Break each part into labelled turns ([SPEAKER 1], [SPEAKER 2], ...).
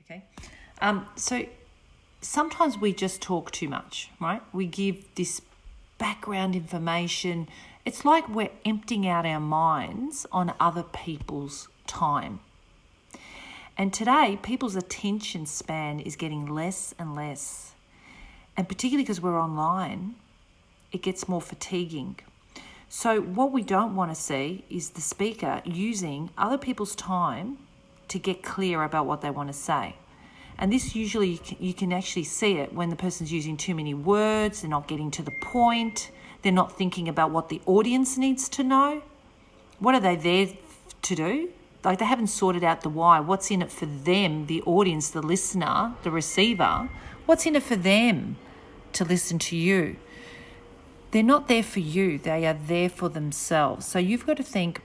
[SPEAKER 1] Okay. So sometimes we just talk too much, right? We give this background information. It's like we're emptying out our minds on other people's time. And today, people's attention span is getting less and less. And particularly because we're online, it gets more fatiguing. So what we don't want to see is the speaker using other people's time to get clear about what they want to say. And this usually, you can actually see it when the person's using too many words, they're not getting to the point, they're not thinking about what the audience needs to know. What are they there to do? Like, they haven't sorted out the why. What's in it for them, the audience, the listener, the receiver? What's in it for them to listen to you? They're not there for you. They are there for themselves. So you've got to think,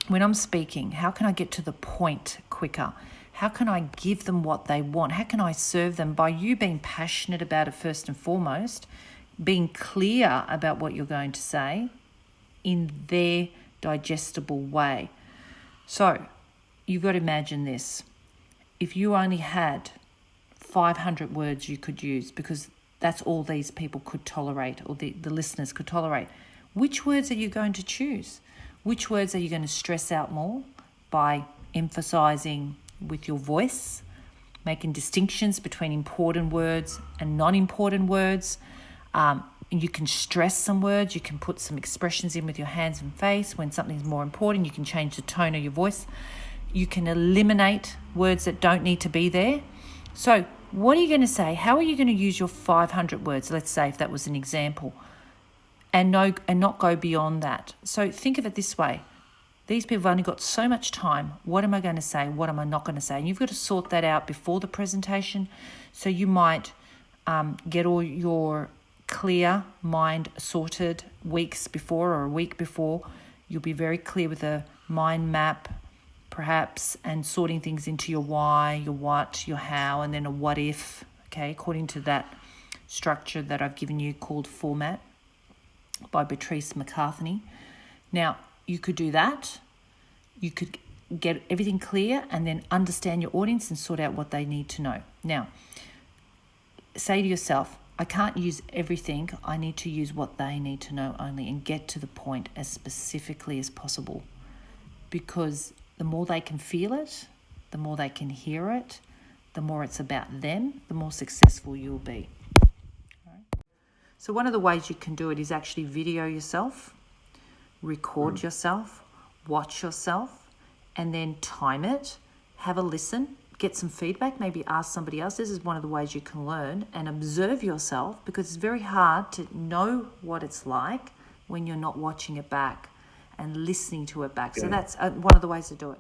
[SPEAKER 1] when I'm speaking, how can I get to the point quicker? How can I give them what they want? How can I serve them by you being passionate about it first and foremost, being clear about what you're going to say in their digestible way? So you've got to imagine this. If you only had 500 words you could use, because that's all these people could tolerate, or the listeners could tolerate, which words are you going to choose? Which words are you going to stress out more by emphasizing with your voice, making distinctions between important words and non-important words? And you can stress some words, you can put some expressions in with your hands and face. When something's more important, you can change the tone of your voice. You can eliminate words that don't need to be there. So what are you going to say? How are you going to use your 500 words, let's say, if that was an example, and not go beyond that? So think of it this way. These people have only got so much time. What am I going to say? What am I not going to say? And you've got to sort that out before the presentation. So you might get all your clear mind sorted weeks before or a week before. You'll be very clear with a mind map, perhaps, and sorting things into your why, your what, your how, and then a what if, okay, according to that structure that I've given you called Format by Patrice McCartney. Now, you could do that. You could get everything clear and then understand your audience and sort out what they need to know. Now, say to yourself, I can't use everything. I need to use what they need to know only, and get to the point as specifically as possible. Because the more they can feel it, the more they can hear it, the more it's about them, the more successful you'll be. All right? So one of the ways you can do it is actually video yourself, record yourself, watch yourself, and then time it, have a listen, get some feedback, maybe ask somebody else. This is one of the ways you can learn, and observe yourself, because it's very hard to know what it's like when you're not watching it back and listening to it back. So that's one of the ways to do it.